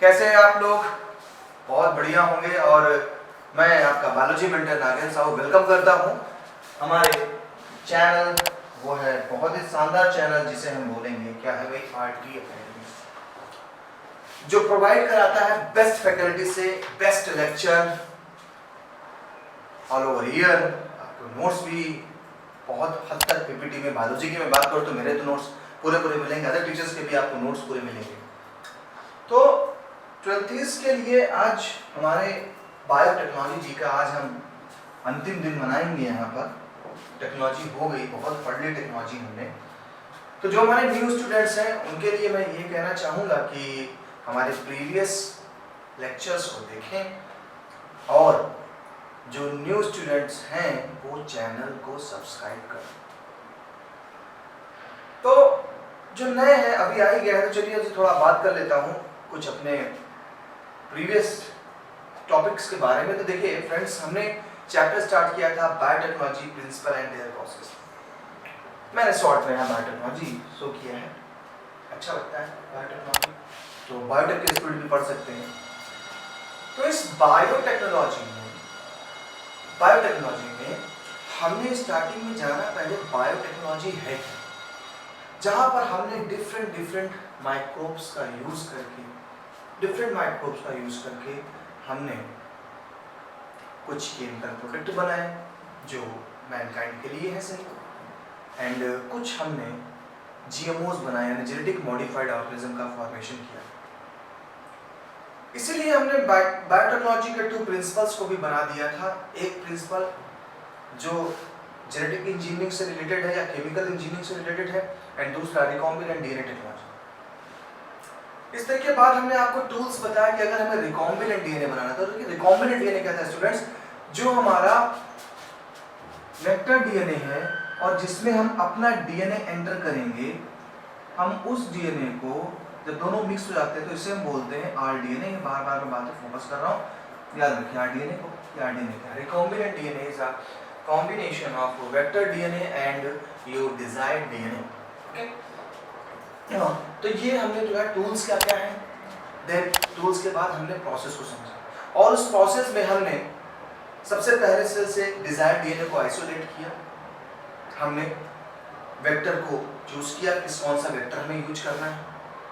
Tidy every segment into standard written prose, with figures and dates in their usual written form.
कैसे हैं आप लोग? बहुत बढ़िया होंगे। और मैं आपका biology mentor Nagendra Sahu welcome करता हूं हमारे चैनल। वो है बहुत ही शानदार चैनल जिसे हम बोलेंगे क्या है भाई, आर्ट की अकेडमी, जो प्रोवाइड कराता है बेस्ट फैकल्टी से best lecture all over year. आपको नोट्स भी बहुत हद तक पीपीटी में, बायोलॉजी की मैं बात करूँ तो मेरे तो नोट्स पूरे मिलेंगे, अदर टीचर्स के भी आपको नोट्स पूरे मिलेंगे। तो 12th के लिए आज हमारे बायोटेक्नोलॉजी का आज हम अंतिम दिन मनाएंगे। यहाँ पर टेक्नोलॉजी हो गई, बहुत पढ़ ली टेक्नोलॉजी हमने। तो जो हमारे न्यू स्टूडेंट्स हैं उनके लिए मैं ये कहना चाहूँगा कि हमारे प्रीवियस लेक्चर्स को देखें और जो न्यू स्टूडेंट्स हैं वो चैनल को सब्सक्राइब करें। तो जो नए हैं अभी आ ही गए हैं, तो चलिए अभी थोड़ा बात कर लेता हूँ कुछ अपने प्रीवियस टॉपिक्स के बारे में। तो देखिए फ्रेंड्स, हमने चैप्टर स्टार्ट किया था biotechnology principle and their process. मैंने शॉर्ट में यहाँ बायोटेक्नोलॉजी शो किया है, अच्छा लगता है बायोटेक्नोलॉजी, तो बायोटेक के स्टूडेंट भी पढ़ सकते हैं। तो इस बायोटेक्नोलॉजी में हमने स्टार्टिंग में जाना पहले बायोटेक्नोलॉजी है क्या, जहाँ पर हमने डिफरेंट माइक्रोब्स का यूज करके हमने कुछ केमिकल प्रोडक्ट बनाए जो मैनकाइंड के लिए है सही, एंड कुछ हमने जीएमओस बनाए यानी जेनेटिक मॉडिफाइड ऑर्गेनिज्म का फॉर्मेशन किया। इसीलिए हमने बायोटेक्नोलॉजी के 2 प्रिंसिपल्स को भी बना दिया था। एक प्रिंसिपल जो जेनेटिक इंजीनियरिंग से रिलेटेड है या केमिकल इंजीनियरिंग से रिलेटेड है, एंड दूसरा रिकॉम्बिनेंट डीएनए टेक्नोलॉजी। इस तरह के बाद हमने आपको टूल्स बताया कि अगर हमें रिकॉम्बिनेंट डीएनए बनाना था, तो रिकॉम्बिनेंट डीएनए क्या था स्टूडेंट्स, जो हमारा वेक्टर डीएनए है और जिसमें हम अपना डीएनए एंटर करेंगे, हम उस डीएनए को जब दोनों मिक्स हो जाते हैं तो इसे हम बोलते हैं आरडीएनए। बार बार मैं बातें फोकस कर रहा हूँ, याद रखिए आरडीएनए को। आरडीएनए क्या है? Recombinant DNA is a combination of vector DNA and your desired DNA. Okay, तो ये हमने जो है टूल्स क्या क्या है, देन टूल्स के बाद हमने प्रोसेस को समझा, और उस प्रोसेस में हमने सबसे पहले सेल से डिजायर्ड डीएनए को आइसोलेट किया। हमने वेक्टर को चूज किया कि कौन सा वेक्टर हमें यूज करना है।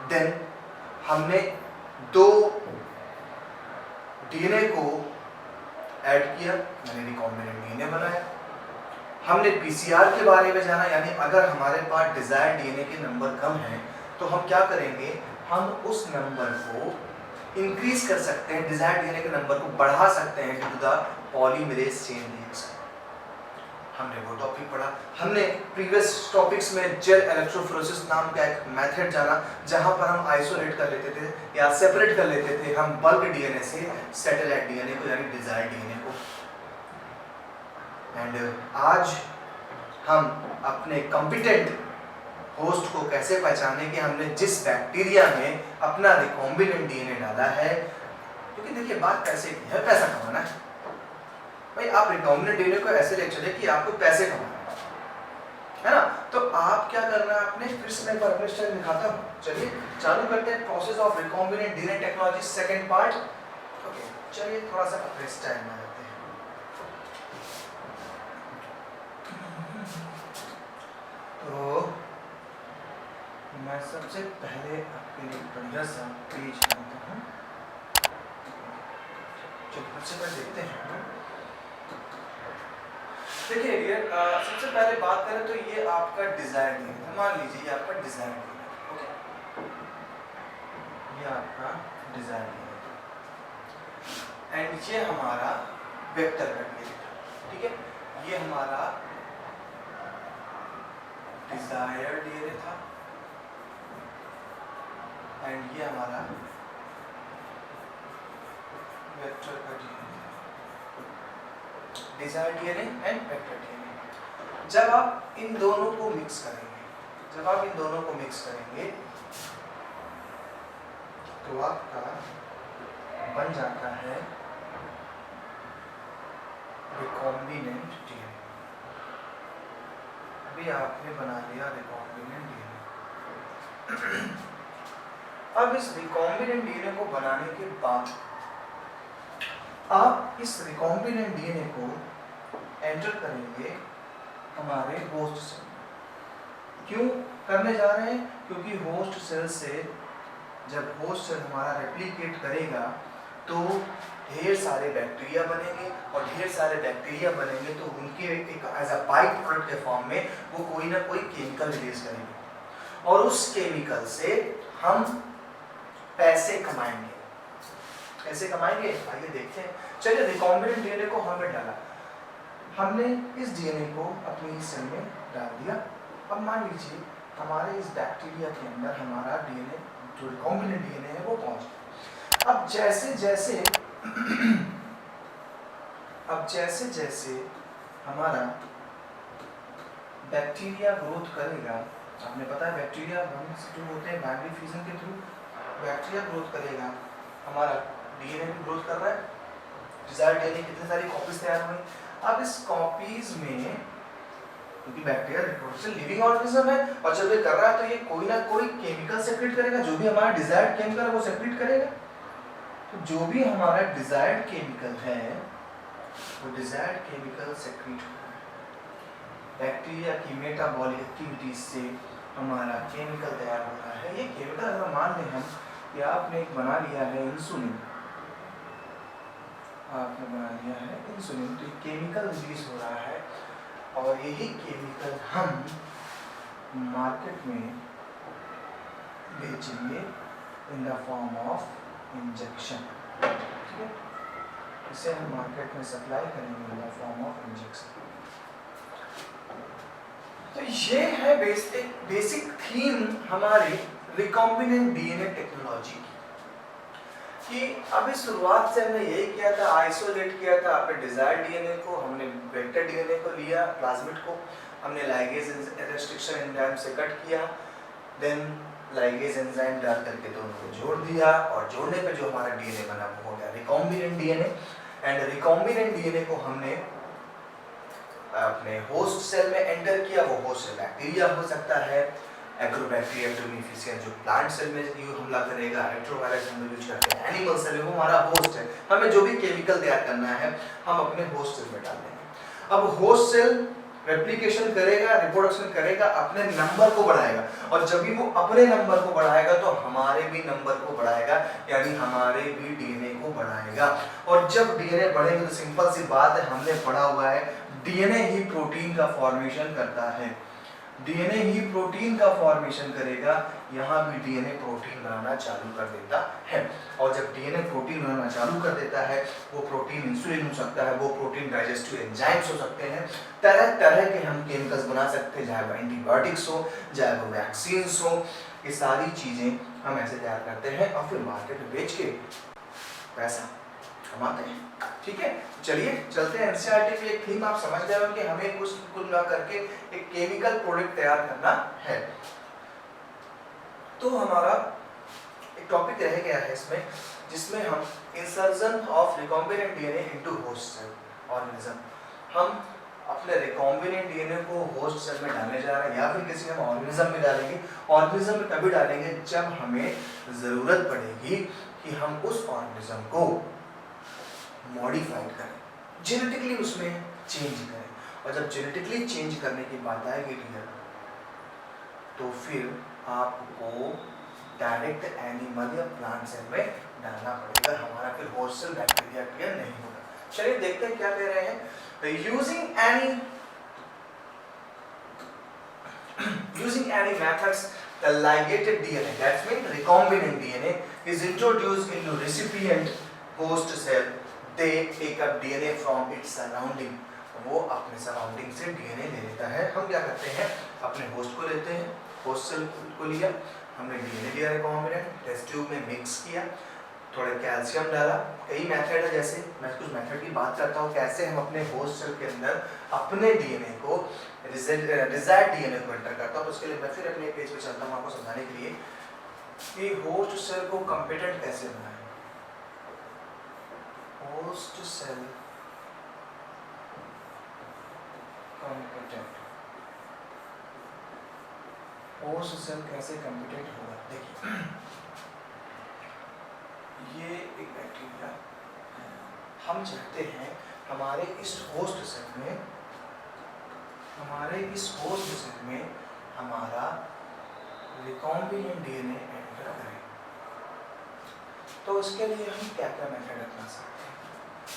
देन हमने 2 डीएनए को ऐड किया, मैंने रिकॉम्बिनेंट डीएनए बनाया। हमने पीसीआर के बारे में जाना, यानी अगर हमारे पास डिजायर्ड डीएनए के नंबर कम हैं तो हम क्या करेंगे, हम उस नंबर को इंक्रीज कर सकते हैं, डिजायर्ड डीएनए के नंबर को बढ़ा सकते हैं due to the polymerase chain reaction. हमने वो टॉपिक पढ़ा। हमने प्रीवियस टॉपिक्स में जेल इलेक्ट्रोफोरेसिस नाम का एक मेथड जाना, जहां पर हम आइसोलेट कर लेते थे या सेपरेट कर लेते थे हम बल्क डीएनए से सैटेलाइट डीएनए को यानी डिजायर्ड डीएनए को। एंड आज हम अपने कॉम्पिटेंट होस्ट को कैसे पहचाने कि हमने जिस बैक्टीरिया में अपना रिकॉम्बिनेंट डीएनए डाला है, क्योंकि देखिए बात पैसे की है, पैसा कमाना है भाई। आप रिकॉम्बिनेंट डीएनए को ऐसे ले चले कि आपको पैसे कमाना है ना, तो आप क्या करना है, आपने फिर से मैं एक बार अपने स्टाइल दिखाता हूँ। चलिए चालू करते हैं process of recombinant DNA technology second part. Okay, चलिए थोड़ा सा अपने स्टाइल में आते हैं। तो मैं सबसे पहले आपके लिए बढ़िया सा पेज बनाता हूँ। चलिए सबसे पहले देखते हैं। देखिए ये सबसे पहले बात करें तो ये आपका डिजायर डीएनए, मान लीजिए ये आपका डिजायर डीएनए। ओके, ये आपका डिजायर डीएनए एंड ये हमारा वेक्टर का डीएनए, ठीक है। ये हमारा डिजायर डीएनए था एंड ये हमारा वेक्टर का DNA, desired DNA and vector DNA. जब आप इन दोनों को मिक्स करेंगे, तो आपका बन जाता है रिकॉम्बिनेंट डीएनए। अभी आपने बना लिया रिकॉम्बिनेंट डीएनए। अब इस रिकॉम्बिनेंट डीएनए को बनाने के बाद आप इस रिकॉम्बिनेंट डीएनए को एंटर करेंगे हमारे होस्ट सेल में। क्यों करने जा रहे हैं? क्योंकि होस्ट सेल से जब होस्ट सेल हमारा रेप्लिकेट करेगा तो ढेर सारे बैक्टीरिया बनेंगे, और ढेर सारे बैक्टीरिया बनेंगे तो उनके एक एज अ बाई प्रोडक्ट के फॉर्म में वो कोई ना कोई केमिकल रिलीज करेंगे, और उस केमिकल से हम पैसे कमाएंगे। कैसे कमाएंगे आइए देखते हैं। चलिए रिकॉम्बिनेंट डीएनए को हमने डाला, हमने इस डीएनए को अपनी सेल में डाल दिया। अब मान लीजिए हमारे इस बैक्टीरिया के अंदर हमारा डीएनए जो रिकॉम्बिनेंट डीएनए है वो पहुंच गया। अब जैसे जैसे हमारा बैक्टीरिया ग्रोथ करेगा, आपने पता है बैक्टीरिया 1 से 2 होते हैं बाइनरी फ्यूजन के थ्रू, बैक्टीरिया ग्रोथ करेगा, हमारा डीएनए भी ग्रोथ कर रहा है, डिजायर्ड डीएनए कितनी सारी कॉपीज तैयार हुई। अब इस कॉपीज में क्योंकि बैक्टीरिया रिप्रोडक्शन लिविंग ऑर्गेनिज्म है, और जब ये कर रहा है तो ये कोई ना कोई केमिकल सेक्रेट करेगा, जो भी हमारा डिजायर्ड केमिकल है वो सेक्रेट करेगा। तो जो भी हमारा डिजायर्ड केमिकल है वो डिजायर्ड केमिकल सेक्रेट होगा। बैक्टीरिया की मेटाबॉलिक एक्टिविटीज से हमारा केमिकल तैयार हो रहा है। ये केमिकल अगर मान लें हम कि आपने एक बना लिया है इंसुलिन, आपने बना लिया है इंसुलिन, तो केमिकल रिलीज हो रहा है, और यही केमिकल हम मार्केट में बेचेंगे in the form of injection. ठीक है, इसे हम मार्केट में सप्लाई करेंगे in the form of injection. तो ये है बेसिक थीम हमारी रिकॉम्बिनेंट डीएनए टेक्नोलॉजी की। कि अभी शुरुआत से हमने यही किया था, आइसोलेट किया था अपने डिजायर्ड डीएनए को, हमने वेक्टर डीएनए को लिया, प्लाज्मिड को हमने लाइगेज रेस्ट्रिक्शन एंजाइम से कट किया, देन लाइगेज एंजाइम डाल करके दोनों को जोड़ दिया, और जोड़ने पे जो हमारा डीएनए बना वो हो गया recombinant DNA. And recombinant DNA को हमने अपने होस्ट सेल में एंटर किया। वो होस्ट सेल बैक्टीरिया हो सकता है, एग्रोबैक्टीरियम डोमिनिफिशियन जो प्लांट सेल में हमला करेगा, रेट्रोवायरस हम यूज करते हैं एनिमल सेल में, वो हमारा होस्ट है। हमें जो भी केमिकल तैयार करना है हम अपने होस्ट सेल में डाल देंगे। अब होस्ट सेल रेप्लिकेशन करेगा, रिप्रोडक्शन करेगा, अपने नंबर को बढ़ाएगा, और जब भी वो अपने नंबर को बढ़ाएगा तो हमारे भी नंबर को बढ़ाएगा, यानी हमारे भी डीएनए को बढ़ाएगा। और जब डीएनए बढ़ेगा तो सिंपल सी बात है, हमने पढ़ा हुआ है डीएनए ही प्रोटीन का फॉर्मेशन करता है, डीएनए ही प्रोटीन का फॉर्मेशन करेगा। यहाँ भी डीएनए प्रोटीन बनाना चालू कर देता है, और जब डीएनए प्रोटीन बनाना चालू कर देता है, वो प्रोटीन इंसुलिन हो सकता है, वो प्रोटीन डाइजेस्टिव एंजाइम्स हो सकते हैं, तरह तरह के हम केमिकल्स बना सकते हैं, चाहे वो एंटीबायोटिक्स हो, चाहे वो वैक्सीन्स हो, ये सारी चीजें हम ऐसे तैयार करते हैं और फिर मार्केट में बेच के पैसा कमाते हैं। ठीक है, चलिए चलते हैं। एनसीईआरटी की एक थीम आप समझ गए हो कि हमें कुछ ना करके एक केमिकल प्रोडक्ट तैयार करना है। तो हमारा एक टॉपिक रह गया है इसमें, जिसमें हम insertion of recombinant DNA into host cell organism, हम अपने रिकॉम्बिनेंट डीएनए को होस्ट सेल में डालने जा रहे हैं, या फिर किसी हम ऑर्गेनिज्म में डालेंगे। ऑर्गेनिज्म में तभी डालेंगे जब हमें जरूरत पड़ेगी कि हम उस ऑर्गेनिज्म को मॉडिफाइड करें, जेनेटिकली उसमें चेंज करें। और जब जेनेटिकली चेंज करने की बात आएगी डियर, तो फिर आपको डायरेक्ट एनिमल या प्लांट सेल में डालना पड़ेगा, हमारा फिर होस्ट सेल बैक्टीरिया क्लियर नहीं होगा। चलिए देखते हैं क्या कह रहे हैं। Using any methods, the ligated DNA, that means recombinant DNA, is introduced into recipient host cell. They take up DNA from its surrounding. वो अपने सराउंडिंग से डीएनए ले लेता है। हम क्या करते हैं, अपने होस्ट को लेते हैं, होस्ट सेल को लिया, हमने डीएनए लिया रिकॉम्बिनेंट, टेस्ट ट्यूब में मिक्स किया, थोड़ा कैल्शियम डाला। कई मेथड है, जैसे मैं कुछ मेथड की बात करता हूँ कैसे हम अपने होस्ट सेल के अंदर अपने डीएनए को डिजायर्ड डीएनए को एंटर करता हूँ। उसके लिए मैं फिर अपने पेज पे चलता हूँ आपको समझाने के लिए कि होस्ट सेल को कॉम्पिटेंट कैसे बनाएं। Host cell competent, host cell कैसे कॉम्पिटेंट होगा, देखिए ये एक बैक्टीरिया है। हम चाहते हैं हमारे इस होस्ट सेल में हमारा रिकॉम्बिनेंट डीएनए एंटर करें। तो उसके लिए हम क्या क्या मेथड अपना सकते हैं?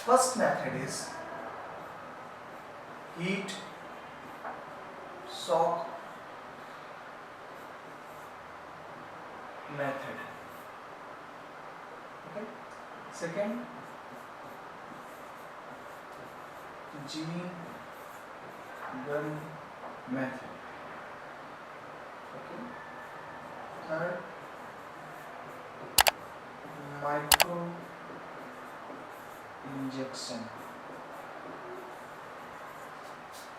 First method is heat shock method. Okay, second gene gun method. Okay, third micro injection.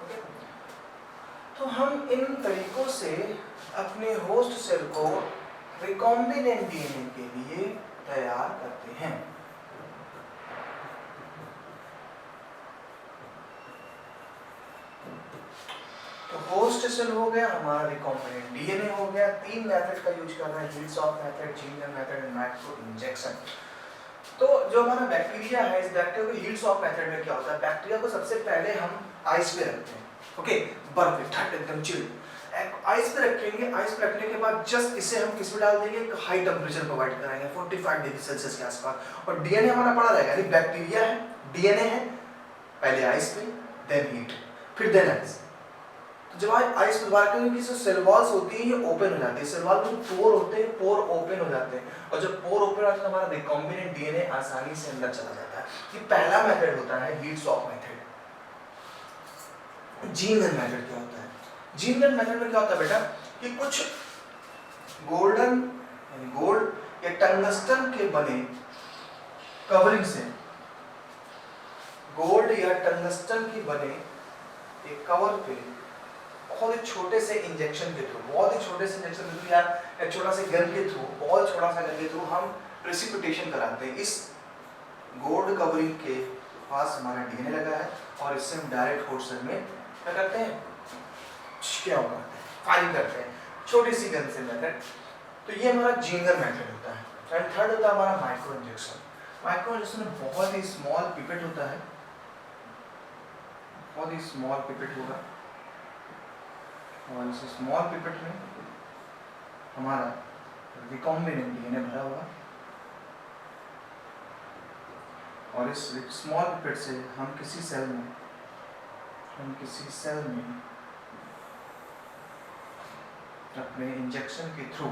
Okay, तो हम इन तरीकों से अपने होस्ट सेल को रिकॉम्बिनेंट डीएनए के लिए तैयार करते हैं। तो होस्ट सेल हो गया, हमारा रिकॉम्बिनेंट डीएनए हो गया। 3 मेथड का यूज कर रहे हैं, heat shock method, gene gun method and micro injection. तो जो हमारा बैक्टीरिया है, इस बैक्टीरिया को हीट शॉक मेथड में क्या होता है? बैक्टीरिया को सबसे पहले हम आइस पे रखते हैं। ओके, बर्फ पे, ठंड एकदम चिल आइस पे रखेंगे। आइस पे रखने के बाद जस्ट इसे हम किस में डाल देंगे? हाई टेम्परेचर प्रोवाइड कराएंगे 45 डिग्री सेल्सियस के आसपास, और डीएनए हमारा पड़ा रहेगा। यानी बैक्टीरिया है, डीएनए है, पहले आइस पे, देन हीट, फिर देन आइस। तो जब आइस पे बात करेंगे कि सेल वॉल्स होती है, ये ओपन हो जाती है। सेल वॉल में पोर होते हैं, पोर ओपन हो जाते हैं, और जब पोर ओपन होता है तो हमारा रिकॉम्बिनेंट डीएनए आसानी से अंदर चला जाता है। ये पहला मेथड होता है heat shock method. Gene gun method क्या होता है? जीन गन मेथड में क्या होता है बेटा कि कुछ गोल्ड या टंगस्टन के बने कवरिंग से, गोल्ड या टंगस्टन की बने एक कवर पे बहुत ही छोटे से इंजेक्शन के थ्रू, बहुत ही छोटे से इंजेक्शन के थ्रू या एक छोटा सा गन के थ्रू, बहुत छोटा सा गन के थ्रू हम प्रेसिपिटेशन कराते हैं। इस गोल्ड कवरिंग के पास हमारा डीएनए लगा है, और इससे हम डायरेक्ट होस्ट सेल में क्या करते हैं? क्या करते हैं? फायरिंग करते हैं, छोटी सी गन से मेथड। तो ये हमारा जीन गन मेथड होता है। एंड थर्ड होता है हमारा माइक्रो इंजेक्शन। माइक्रो इंजेक्शन में बहुत ही स्मॉल पिपेट होता है, बहुत ही स्मॉल पिपेट होगा, और इस स्मॉल पिपेट में हमारा रिकॉम्बिनेंट डीएनए भरा होगा, और इस स्मॉल पिपेट से हम किसी सेल में अपने इंजेक्शन के थ्रू,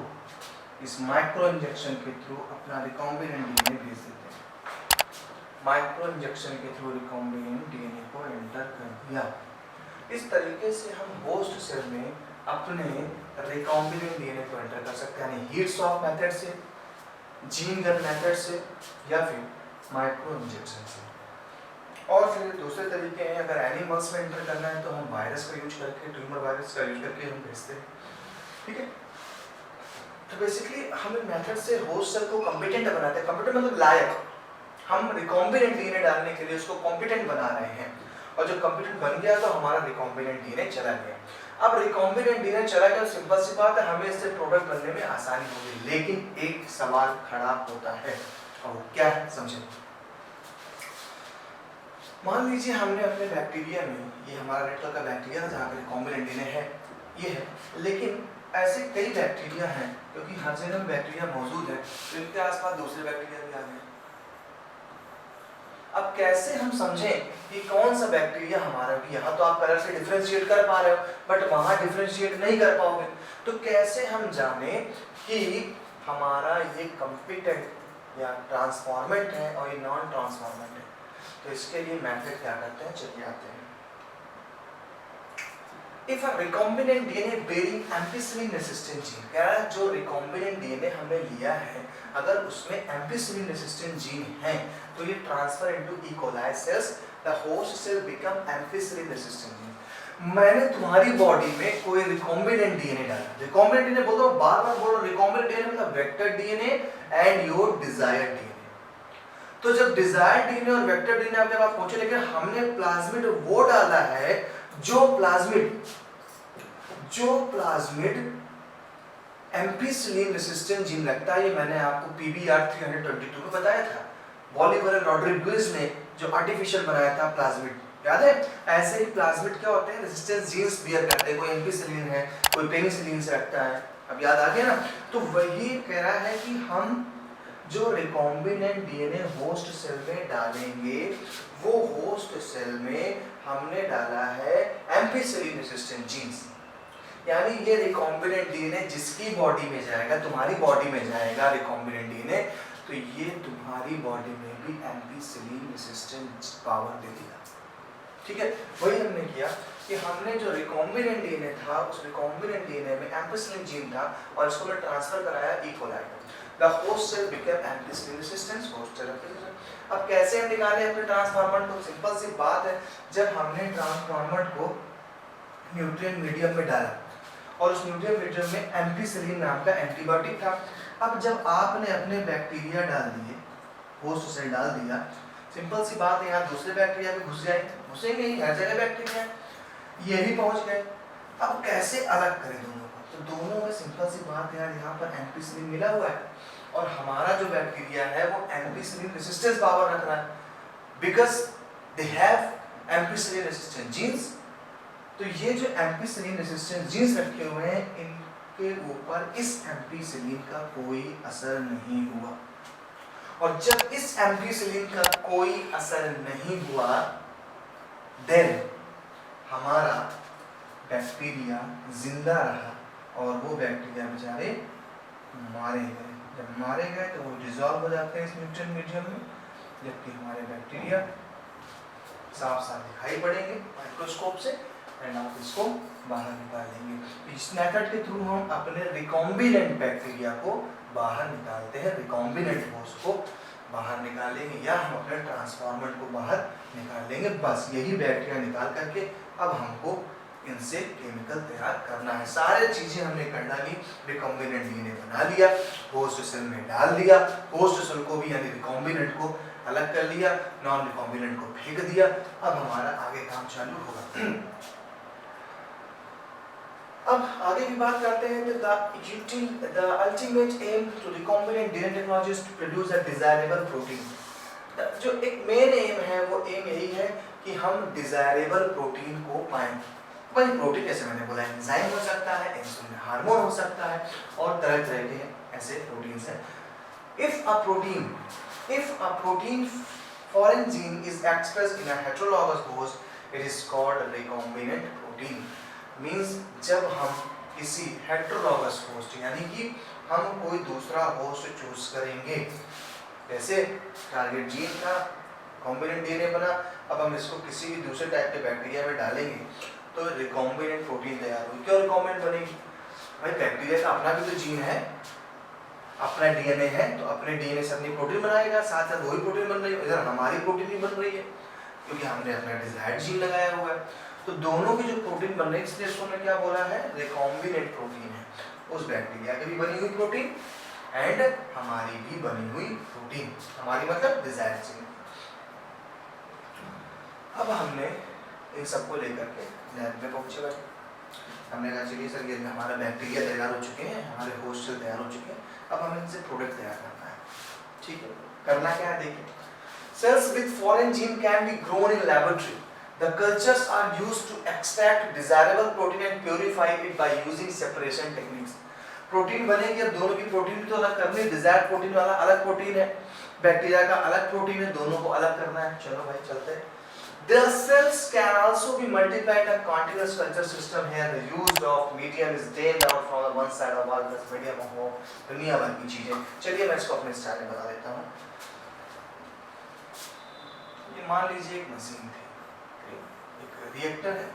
इस माइक्रो इंजेक्शन के थ्रू अपना रिकॉम्बिनेंट डीएनए भेज देते हैं। माइक्रो इंजेक्शन के थ्रू रिकॉम्बिनेंट डीएनए को एंटर कर दिया। इस तरीके से हम होस्ट सेल में अपने रिकॉम्बिनेंट डीएनए को एंटर कर सकते हैं, यानी हीट शॉक मेथड से, जीन गन मेथड से, या फिर माइक्रो इंजेक्शन से। और फिर दूसरे तरीके हैं, अगर एनिमल्स में एंटर करना है तो हम वायरस का यूज करके, ट्यूमर वायरस का यूज करके हम भेजते हैं। ठीक है, तो बेसिकली हम इन मेथड से होस्ट सेल को कॉम्पिटेंट बनाते हैं। कॉम्पिटेंट मतलब लायक, हम रिकॉम्बिनेंट डीएनए डालने के लिए उसको कॉम्पिटेंट बना रहे हैं, और जब कॉम्पिटेंट बन गया तो हमारा रिकॉम्बिनेंट डीएनए चला गया। अब रिकॉम्बिनेंट डीएनए चला गया, सिंपल सी बात है, हमें इससे प्रोडक्ट बनने में आसानी होगी। लेकिन एक सवाल खड़ा होता है, और वो क्या है समझे। मान लीजिए हमने अपने बैक्टीरिया में, ये हमारा रेड कलर का बैक्टीरिया है जहाँ पे रिकॉम्बिनेंट डीएनए है, ये है, लेकिन ऐसे कई बैक्टीरिया हैं, क्योंकि हर जगह बैक्टीरिया मौजूद है, तो इनके आसपास दूसरे बैक्टीरिया भी आ गए। अब कैसे हम समझें कि कौन सा बैक्टीरिया हमारा भी, यहाँ तो आप कलर से डिफरेंशिएट कर पा रहे हो, बट वहाँ डिफरेंशिएट नहीं कर पाओगे। तो कैसे हम जाने कि हमारा ये कॉम्पिटेंट या ट्रांसफॉर्मेंट है और ये नॉन ट्रांसफॉर्मेंट है? तो इसके लिए मेथड क्या करते हैं, चलिए आते हैं। If a recombinant DNA bearing ampicillin resistant gene, क्या है, जो recombinant DNA हमने लिया है, अगर उसमें ampicillin resistant gene है, तो ये transfer into E. coli cells, the host cell become ampicillin resistant gene. मैंने तुम्हारी बॉडी में कोई recombinant DNA डाला, recombinant DNA बोलता हूँ, बार-बार बोल रहा हूँ, recombinant DNA मतलब vector DNA and your desired DNA. तो जब desired DNA और vector DNA आपके पास पहुंचे, लेकिन हमने प्लाज्मिड वो डाला है जो प्लाज्मिड एम्पिसिलिन रेसिस्टेंट जीन लगता है, ये मैंने आपको PBR 322 में बताया था। बॉलिवर एंड रॉड्रिगुएज ने जो आर्टिफिशियल बनाया था प्लाज्मिड, याद है? ऐसे ही प्लाज्मिड क्या होते हैं, रेजिस्टेंस जीन्स बियर करते हैं, कोई एम्पिसिलिन है, कोई पेनिसिलिन से रखता है, अब याद आ गया ना? तो वही कह रहा है कि हम जो रिकॉम्बिनेंट डीएनए होस्ट सेल में डालेंगे, वो होस्ट सेल में हमने डाला है एम्पिसिलिन रेसिस्टेंट जीन्स, यानी ये रिकॉम्बिनेंट डीएनए जिसकी बॉडी में जाएगा, तुम्हारी बॉडी में जाएगा रिकॉम्बिनेंट डीएनए, तो ये तुम्हारी बॉडी में भी एम्पिसिलिन रेसिस्टेंट पावर दे देगा। ठीक है, वही हमने किया कि हमने जो रिकॉम्बिनेंट डीएनए था, उस रिकॉम्बिनेंट डीएनए में एम्पिसिलिन जीन था और इसको मैं ट्रांसफर कराया E coli. The host cell became ampicillin resistant host cell. अब कैसे हम निकाले अपने ट्रांसफॉर्मेंट को? सिंपल सी बात है, जब हमने ट्रांसफॉर्मेंट को न्यूट्रिएंट मीडियम में डाला और उस न्यूट्रिएंट मीडियम में एम्पिसिलिन नाम का एंटीबायोटिक था। अब जब आपने अपने बैक्टीरिया डाल दिए, होस्ट सेल डाल दिया, सिंपल सी बात है, यहाँ दूसरे बैक्टीरिया भी घुस जाएंगे, घुसेंगे ही, हर जगह बैक्टीरिया, ये भी पहुंच गए। अब कैसे अलग करें दोनों को? तो दोनों में सिंपल सी बात है यार, यहाँ पर एम्पिसिलिन मिला हुआ है और हमारा जो बैक्टीरिया है वो एम्पिसिलिन रेसिस्टेंस पावर रख रहा है, because they have ampicillin resistant genes. तो ये जो एम्पिसिलिन रेसिस्टेंट जीन्स रखे हुए हैं, इनके ऊपर इस एम्पिसिलिन का कोई असर नहीं हुआ, और जब इस एम्पिसिलिन का कोई असर नहीं हुआ, देन हमारा बैक्टीरिया जिंदा रहा और वो बैक्टीरिया बेचारे मारे गए। जब मारे गए तो वो डिसॉल्व हो जाते हैं इस न्यूट्रिएंट मीडियम में, जबकि हमारे बैक्टीरिया साफ साफ दिखाई पड़ेंगे माइक्रोस्कोप से, एंड आप इसको बाहर निकाल लेंगे। इस मेथड के थ्रू हम अपने रिकॉम्बिनेंट बैक्टीरिया को बाहर निकालते हैं, रिकॉम्बिनेंट होस्ट को बाहर निकालेंगे, या हम अपने ट्रांसफॉर्मेंट को बाहर निकाल लेंगे। बस यही बैक्टीरिया निकाल करके अब हमको इनसे केमिकल तैयार करना है। सारे चीजें हमने कर डाली, रिकॉम्बिनेंट डीएनए बना लिया, होस्ट सेल में डाल दिया, होस्ट सेल को भी यानी रिकॉम्बिनेंट को अलग कर लिया, नॉन रिकॉम्बिनेंट को फेंक दिया। अब हमारा आगे काम चालू होगा। अब आगे की बात करते हैं कि the ultimate aim to recombinant DNA technology is to produce a desirable protein। जो एक मेन एम है वो एम यही है कि हम डिजायरेबल प्रोटीन को पाएं। वही प्रोटीन जैसे मैंने बोला, एंजाइम हो सकता है, इंसुलिन हार्मोन हो सकता है, और तरह तरह के ऐसे प्रोटीन्स हैं। If a protein foreign gene is expressed in a heterologous host, it is called a recombinant protein। Means जब हम किसी हेटेरोलॉगस होस्ट यानी कि हम कोई दूसरा होस्ट चूज करेंगे, जैसे टारगेट जीन का कॉम्बिनेंट डीएनए बना, अब हम इसको किसी भी दूसरे टाइप के बैक्टीरिया में डालेंगे तो रिकॉम्बिनेंट प्रोटीन तैयार होगी। क्यों रिकॉम्बिनेंट बनेगी? भाई बैक्टीरिया का अपना भी तो जीन है, अपना डीएनए है, तो अपने डीएनए से अपनी प्रोटीन बनाएगा, साथ साथ वही प्रोटीन बन रही है, इधर हमारी प्रोटीन ही बन रही है क्योंकि हमने अपना डिजायर्ड जीन लगाया हुआ है। तो दोनों की जो प्रोटीन बन रही है, इसलिए उसको क्या बोला है, रिकॉम्बिनेंट प्रोटीन है। उस बैक्टीरिया की भी बनी हुई प्रोटीन एंड हमारी भी बनी हुई प्रोटीन, हमारी मतलब डिजायर्ड जीन। अब हमने इन सबको लेकर के लैब में पहुंचे भाई, हमने कहा चलिए सर ये हमारा बैक्टीरिया तैयार हो चुके हैं, हमारे होस्ट सेल तैयार हो चुके हैं, अब हमें इनसे प्रोडक्ट तैयार करना है। ठीक है, करना क्या है देखिए, cells with foreign gene can be grown in laboratory। The cultures are used to extract desirable protein and purify it by using separation techniques। Protein बनेगी, अब दोनों की प्रोटीन तो अलग करनी है, डिजायर्ड प्रोटीन वाला अलग प्रोटीन है, बैक्टीरिया का अलग प्रोटीन है, दोनों को अलग करना है। चलो भाई चलते हैं। The cells can also be multiplied in a continuous culture system। Here the use of medium is drained out from the one side of all this medium हो दुनिया भर की चीजें। चलिए मैं इसको अपने स्टाइल में बता देता हूँ। ये मान लीजिए एक मशीन थी, एक रिएक्टर है,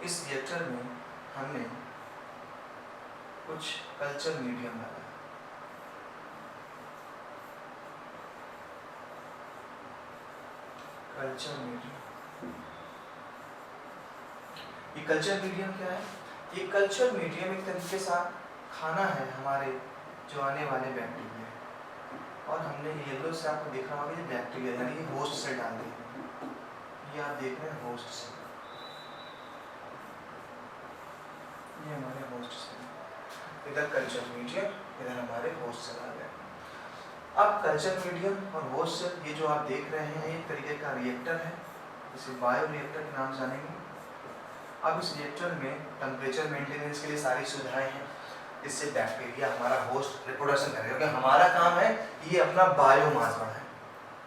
इस रिएक्टर में हमने कुछ कल्चर मीडियम डाला, कल्चर मीडियम। ये कल्चर मीडियम क्या है? ये कल्चर मीडियम एक तरीके से खाना है हमारे जो आने वाले बैक्टीरिया। और हमने येलो से आपको दिख रहा होगा बैक्टीरिया यानी कि होस्ट सेल डाल दिए। ये आप देख रहे हैं होस्ट सेल, ये हमारे होस्ट सेल, इधर कल्चर मीडियम, इधर हमारे होस्ट सेल आ गए। अब कल्चर मीडियम और होस्ट सेल ये जो आप देख रहे हैं एक तरीके का रिएक्टर है, इसे बायो रिएक्टर के नाम जानेंगे। अब इस रिएक्टर में टेम्परेचर मेंटेनेंस के लिए सारी सुविधाएं हैं, इससे बैक्टीरिया हमारा होस्ट रिप्रोडक्शन करेगा, क्योंकि हमारा काम है ये अपना बायोमास बढ़ाए।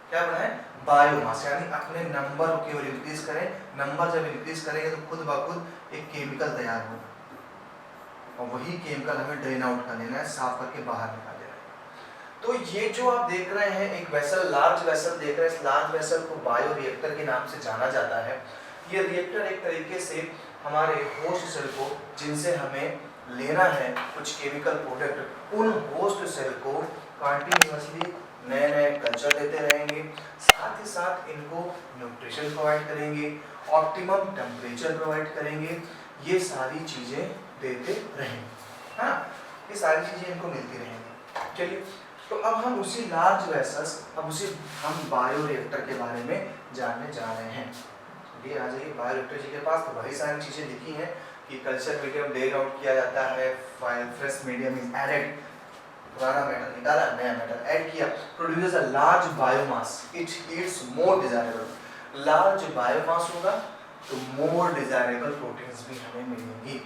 क्या बढ़ाए? बायोमास, यानी अपने नंबर केवल इंक्रीज करें। नंबर जब इंक्रीज करेंगे तो खुद ब खुद एक केमिकल तैयार होगा और वही केमिकल हमें ड्रेन आउट कर देना है, साफ करके बाहर निकाल देना है। तो ये जो आप देख रहे हैं एक वेसल, लार्ज वेसल देख रहे हैं, इस लार्ज वेसल को बायो रिएक्टर के नाम से जाना जाता है। ये रिएक्टर एक तरीके से हमारे होस्ट सेल को, जिनसे हमें लेना है कुछ केमिकल प्रोडक्ट, उन होस्ट सेल को कंटिन्यूअसली नए नए कल्चर देते रहेंगे, साथ ही साथ इनको न्यूट्रिशन प्रोवाइड करेंगे, ऑप्टिमम टेम्परेचर प्रोवाइड करेंगे, ये सारी चीज़ें देते रहेंगे। हाँ, ये सारी चीज़ें इनको मिलती रहेंगी। चलिए, तो अब हम उसी लार्ज वेसल्स, अब उसी हम बायो रिएक्टर के बारे में जानने जा रहे हैं। ये आ जाइए बायो रिएक्टर जी के पास। तो वही सारी चीज़ें लिखी हैं कि कल्चर मीडियम ड्रेन आउट किया जाता है, फ्रेश मीडियम इज एडेड, पुराना मैटर निकाला, नया मैटर ऐड किया, produce a large biomass, it it's more desirable. Large biomass होगा तो मोर डिजायरेबल प्रोटीन्स भी हमें मिलेंगी।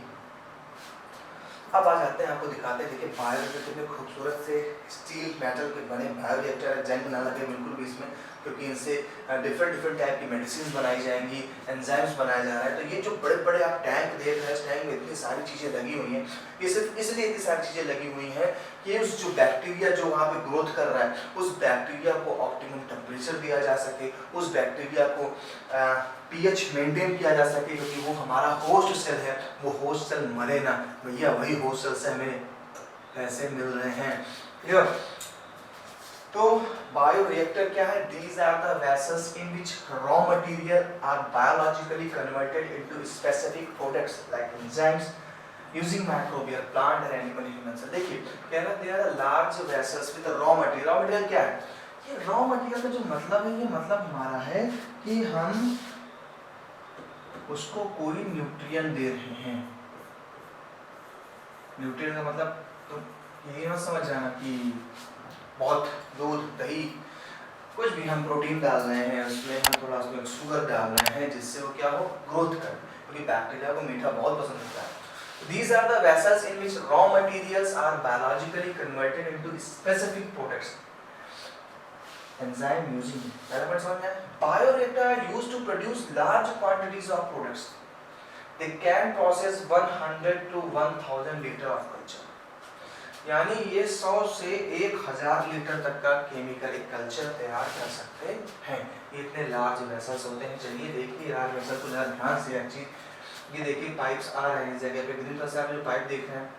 अब आ जाते हैं, आपको दिखाते हैं। देखिए बायोरिएक्टर में खूबसूरत से स्टील मेटल के बने बायोरिएक्टर है, जंग ना लगे बिल्कुल भी इसमें, क्योंकि इनसे डिफरेंट टाइप की मेडिसिन बनाई जाएंगी, एंजाइम्स बनाया जा रहा है। तो ये जो बड़े बड़े आप टैंक देख रहे हैं, इस टैंक में इतनी सारी चीज़ें लगी हुई हैं। ये सिर्फ इसलिए इतनी सारी चीज़ें लगी हुई हैं कि उस जो बैक्टीरिया जो वहाँ पे ग्रोथ कर रहा है, उस बैक्टीरिया को ऑप्टिमम टेम्परेचर दिया जा सके, उस बैक्टीरिया को pH मेंटेन किया जा सके, क्योंकि वो हमारा होस्ट सेल है, वो होस्ट सेल मरे ना। भैया वही होस्ट सेल से हमें पैसे मिल रहे हैं। क्लियर? तो बायो रिएक्टर क्या है? These are the vessels in which raw material are biologically converted into specific products like enzymes using microbial plant and animal human cell। देखिए कह रहा है there are large vessels with the raw material। raw material क्या है? ये raw material का जो मतलब है, ये मतलब हमारा है कि हम उसको कोई न्यूट्रिएंट दे रहे हैं। न्यूट्रिएंट का मतलब तो यही मत समझ जाना कि बहुत दूध दही कुछ भी हम प्रोटीन डाल रहे हैं, उसमें हम थोड़ा उसमें शुगर डाल रहे हैं जिससे वो क्या हो, ग्रोथ करे, क्योंकि बैक्टीरिया को मीठा बहुत पसंद होता है। These are the vessels in which raw materials are biologically converted into specific products। enzyme using पहला पॉइंट समझ में आया? Bioreactor are used to produce large quantities of products। They can process 100 to 1000 liter of culture। यानी ये 100 से 1000 litre तक का chemical culture तैयार कर सकते हैं। ये इतने लार्ज वेसल्स होते हैं। चलिए देखिए लार्ज वेसल को जरा ध्यान से अच्छी, ये देखिए पाइप्स आ रहे हैं इस जगह पे, ग्रीन कलर से आप जो पाइप देख रहे हैं,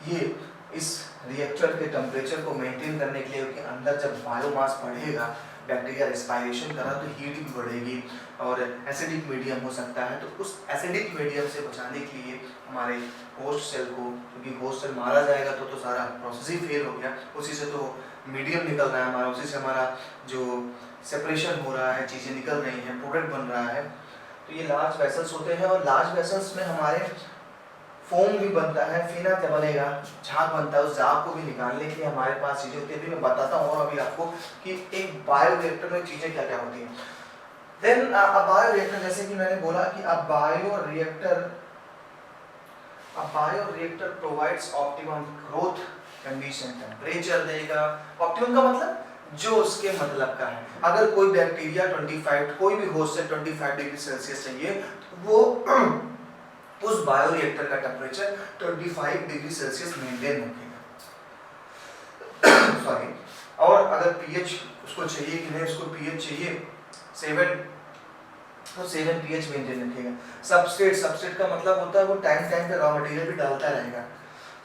ये इस रिएक्टर के टेम्परेचर को मेंटेन करने के लिए, क्योंकि अंदर जब बायोमास बढ़ेगा, बैक्टीरिया रेस्पायरेशन करा तो हीट भी बढ़ेगी और एसिडिक मीडियम हो सकता है। तो उस एसिडिक मीडियम से बचाने के लिए हमारे होस्ट सेल को, क्योंकि होस्ट सेल मारा जाएगा तो सारा प्रोसेस ही फेल हो गया, उसी से तो मीडियम निकल रहा है हमारा, उसी से हमारा जो सेपरेशन हो रहा है, चीज़ें निकल रही हैं, प्रोडक्ट बन रहा है। तो ये लार्ज वेसल्स होते हैं और लार्ज वेसल्स में हमारे फोम भी बनता है, फिना क्या बनेगा, झाग बनता है। उस झाग को भी निकालने के लिए हमारे पास चीज़ें होती है। अभी मैं बताता हूँ और अभी आपको कि एक बायो रिएक्टर में चीज़ें क्या क्या होती हैं। देन अ बायो रिएक्टर, जैसे कि मैंने बोला कि अ bio reactor provides optimum growth condition, temperature देगा। ऑप्टिमम का मतलब जो उसके मतलब का है। अगर कोई बैक्टीरिया 25, कोई भी होस्ट से 25 डिग्री सेल्सियस चाहिए तो वो उस बायो रिएक्टर का टेम्परेचर 25 डिग्री सेल्सियस मेंटेन रखेगा। सॉरी, और अगर पीएच उसको चाहिए कि नहीं, उसको पीएच चाहिए 7, तो 7 पीएच मेंटेन रखेगा। सबस्ट्रेट का मतलब होता है वो टाइम पे रॉ मटेरियल भी डालता रहेगा।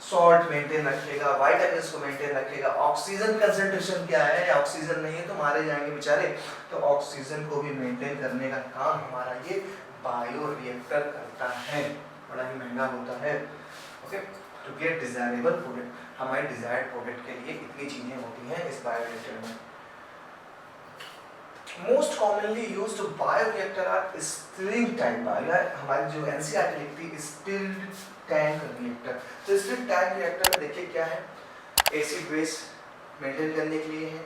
सॉल्ट मेंटेन रखेगा, वाइटामिन्स को मेंटेन रखेगा। ऑक्सीजन कंसंट्रेशन क्या है, ऑक्सीजन नहीं है तो मारे जाएंगे बेचारे, तो ऑक्सीजन को भी मेंटेन करने का काम हमारा ये बायो रिएक्टर करता है। बड़ा ही महंगा होता है। Okay, to get desirable product. हमारे डिजायर्ड प्रोडक्ट के लिए इतनी चीजें होती हैं इस बायोरिएक्टर में। Most commonly used bioreactor are stirring tank bio, हमारी जो एनसीईआरटी लिखती है स्टिल्ड टैंक रिएक्टर। तो स्टिल्ड टैंक रिएक्टर में देखिए क्या है, एसिड बेस मेंटेन करने के लिए है।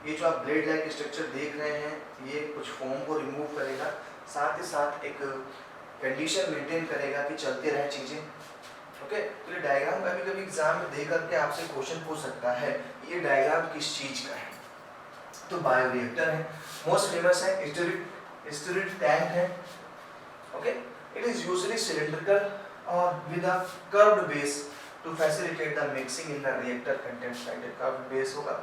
ये जो आप ब्लेड लाइक स्ट्रक्चर देख रहे हैं ये कुछ फोम को रिमूव करेगा, साथ ही साथ एक कंडीशन मेंटेन करेगा कि चलते रहे चीजें। ओके, तो ये डायग्राम कभी कभी एग्जाम में दे करके आपसे क्वेश्चन पूछ सकता है ये डायग्राम किस चीज का है। तो बायोरिएक्टर है, मोस्ट फेमस है स्टिरिड टैंक है। Okay, it is usually cylindrical और with a curved base to facilitate the mixing in the reactor contents, right? A curved base होगा।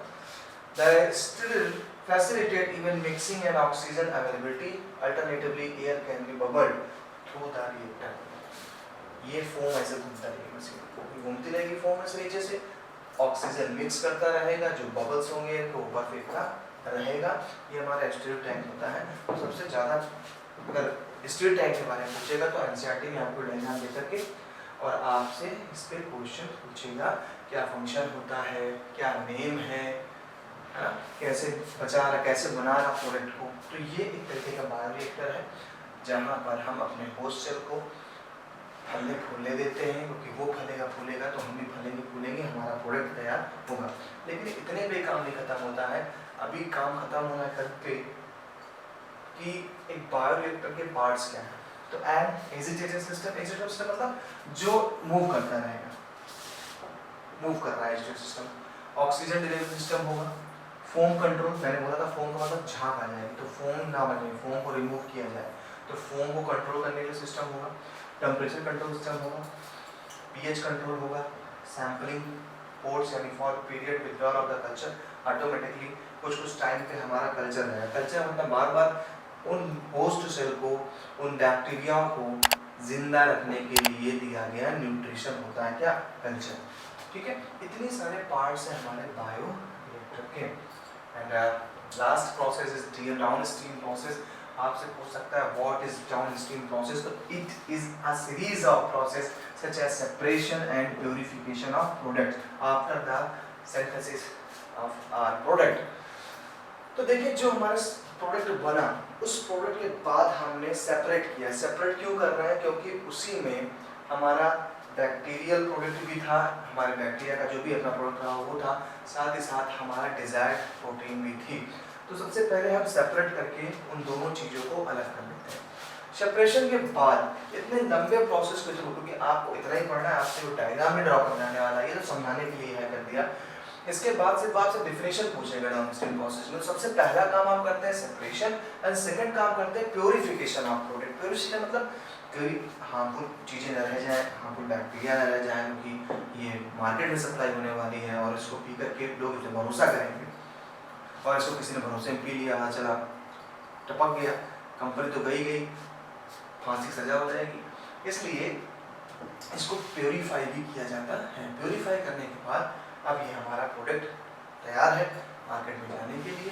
The still facilitate even mixing and oxygen availability. Alternatively, air can be bubbled through the reactor. ये foam ऐसे घूमता रहेगा, machine घूमती रहेगी foam ऐसे नीचे से, ऑक्सीजन मिक्स करता रहेगा, जो बबल्स होंगे इनको ऊपर फेंकता रहेगा। ये हमारा स्टिल टैंक होता है। तो सबसे ज़्यादा अगर स्टिल टैंक के बारे में पूछेगा तो एनसीईआरटी में आपको डायग्राम दे करके और आपसे इस पे क्वेश्चन पूछेगा क्या फंक्शन होता है, क्या नेम है ना, कैसे बचा रहा, कैसे बना रहा प्रोडक्ट को। तो ये एक तरीके का बायोरिएक्टर है जहाँ पर हम अपने होस्ट सेल को फलने फूलने देते हैं, क्योंकि वो फलेगा फूलेगा तो हम भी फलेंगे फूलेंगे, हमारा प्रोडक्ट तैयार होगा। लेकिन इतने पे काम नहीं खत्म होता है, अभी काम खत्म होना करके कि एक बायोरिएक्टर के पार्ट्स क्या है। तो an agitating system, agitating system मतलब जो मूव करता रहेगा, मूव कर रहा है agitating system. Oxygen delivery system होगा। फोम कंट्रोल, मैंने बोला था फोम का मतलब झाग आ जाएगी, तो फोम ना बने, फोम को रिमूव किया जाए, तो फोम को कंट्रोल करने के लिए सिस्टम होगा। टेम्परेचर कंट्रोल सिस्टम होगा, पीएच कंट्रोल होगा, सैम्पलिंग पोर्ट्स यानी for period withdrawal of the culture, automatically कुछ टाइम पे हमारा कल्चर रहेगा। कल्चर मतलब बार बार उन होस्ट सेल को, उन बैक्टीरिया को जिंदा रखने के लिए दिया गया न्यूट्रिशन होता है क्या, कल्चर। ठीक है, इतने सारे पार्ट्स हैं हमारे बायोरिएक्टर के। And last process is downstream process. आपसे पूछ सकता है व्हाट इज डाउनस्ट्रीम प्रोसेस, तो it is a series of process such as separation and purification of product after the synthesis of our product. तो देखिए जो हमारा प्रोडक्ट बना, उस प्रोडक्ट के बाद हमने सेपरेट किया। सेपरेट क्यों कर रहे हैं, क्योंकि उसी में हमारा बैक्टीरियल प्रोडक्ट भी था, हमारे बैक्टीरिया का जो भी अपना प्रोडक्ट रहा वो था, साथ ही साथ हमारा डिजायर्ड प्रोटीन भी थी। तो सबसे पहले हम सेपरेट करके उन दोनों चीज़ों को अलग कर लेते हैं। सेपरेशन के बाद इतने लंबे प्रोसेस के थ्रू, क्योंकि आपको इतना ही पढ़ना है, आपसे वो डायग्राम में ड्रॉ करने वाला है, ये तो समझाने के लिए है कर दिया। इसके बाद सिर्फ आपसे डिफिनेशन पूछेगा डाउनस्ट्रीम प्रोसेस में। सबसे पहला काम हम करते हैं सेपरेशन एंड सेकंड काम करते हैं प्यूरिफिकेशन ऑफ प्रोडक्ट। प्यूरिफिकेशन मतलब कोई हार्मफुल चीज़ें न रह जाए, हार्मफुल बैक्टीरिया न रह जाए, क्योंकि ये मार्केट में सप्लाई होने वाली है और इसको पी करके लोग इसे भरोसा करेंगे, और इसको किसी ने भरोसे में पी लिया, चला टपक गया, कंपनी तो गई, फांसी सजा हो जाएगी। इसलिए इसको प्योरीफाई भी किया जाता है। प्योरीफाई करने के बाद अब ये हमारा प्रोडक्ट तैयार है मार्केट में जाने के लिए।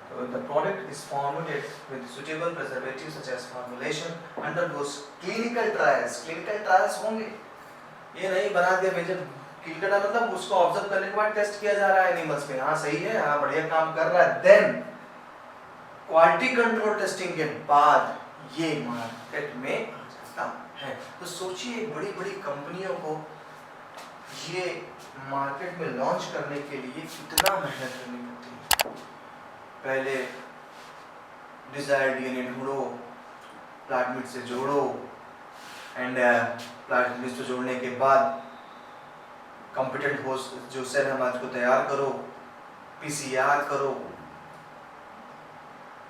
तो the product is formulated with suitable preservative such as formulation undergoes clinical trials. Clinical trials होंगे, ये नहीं बना दिया भेजा। क्लिनिकल ट्रायल मतलब उसको ऑब्जर्व करने के बाद टेस्ट किया जा रहा है एनिमल्स पे, हाँ सही है, हाँ बढ़िया काम कर रहा है, देन क्वालिटी कंट्रोल टेस्टिंग के बाद ये मार्केट में आ जाता है। तो सोचिए बड़ी बड़ी कंपनियों को ये मार्केट में लॉन्च करने के लिए कितना मेहनत करनी पड़ती है। पहले डिजायर्ड डीएनए ढूंढो, प्लाज्मिड से जोड़ो, एंड प्लाज्मिड से जोड़ने के बाद कॉम्पिटेंट होस्ट जो सेल है उसको तैयार करो, पीसीआर करो,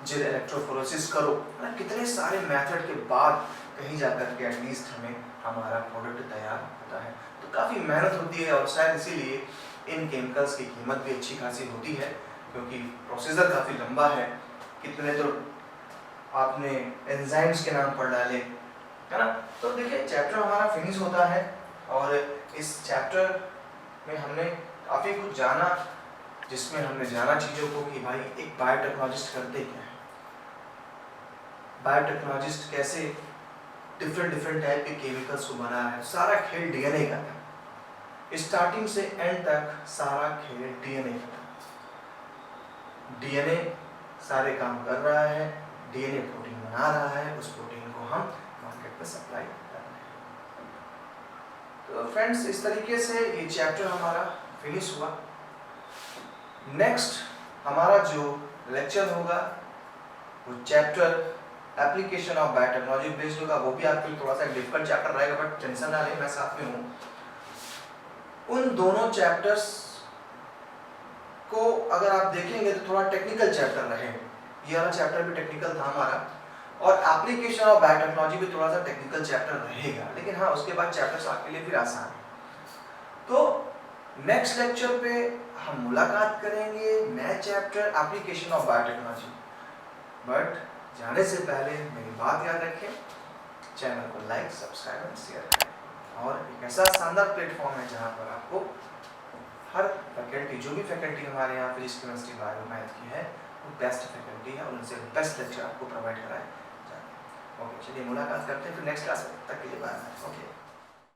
जेल इलेक्ट्रोफोरेसिस करो, कितने सारे मेथड के बाद कहीं जाकर के एटलीस्ट हमें हमारा प्रोडक्ट तैयार होता है। तो काफ़ी मेहनत होती है और शायद इसीलिए इन केमिकल्स की कीमत भी अच्छी खासी होती है, क्योंकि प्रोसीजर काफ़ी लंबा है। कितने तो आपने एंजाइम्स के नाम पढ़ डाले, है ना। तो देखिए चैप्टर हमारा फिनिश होता है और इस चैप्टर में हमने काफ़ी कुछ जाना, जिसमें हमने जाना चीज़ों को कि भाई एक बायोटेक्नोलॉजिस्ट करते क्या है, बायोटेक्नोलॉजिस्ट कैसे डिफरेंट टाइप के केमिकल्स को बना है। सारा खेल डीएनए का था, स्टार्टिंग से एंड तक सारा खेल डीएनए का। डीएनए सारे काम कर रहा है, डीएनए प्रोटीन बना रहा है, उस प्रोटीन को हम मार्केट में सप्लाई कर रहे हैं। तो फ्रेंड्स इस तरीके से ये चैप्टर हमारा फिनिश हुआ। नेक्स्ट हमारा जो लेक्चर होगा वो chapter application of biotechnology based होगा। वो भी आपके लिए थोड़ा सा डिफिकल्ट चैप्टर रहेगा, बट टेंशन ना लें, मैं साथ में हूँ। उन दोनों चैप्टर्स को अगर आप देखेंगे तो थोड़ा टेक्निकल चैप्टर रहे। ये वाला चैप्टर भी टेक्निकल था हमारा, और एप्लीकेशन ऑफ बायोटेक्नोलॉजी भी थोड़ा सा टेक्निकल चैप्टर रहेगा, लेकिन हाँ उसके बाद चैप्टर्स आपके लिए फिर आसान है। तो नेक्स्ट लेक्चर पे हम मुलाकात करेंगे नए chapter application of biotechnology. But जाने से पहले मेरी बात याद रखें, चैनल को लाइक, सब्सक्राइब और शेयर करें। और एक ऐसा शानदार प्लेटफॉर्म है जहाँ पर आपको हर फैकल्टी, जो भी फैकल्टी हमारे यहाँ फिजिक्स, केमिस्ट्री, बायो, मैथ की है, वो बेस्ट फैकल्टी है और उनसे बेस्ट लेक्चर आपको प्रोवाइड कराए जाए। ओके, चलिए मुलाकात करते हैं फिर नेक्स्ट क्लास में। तक के लिए बाय। ओके।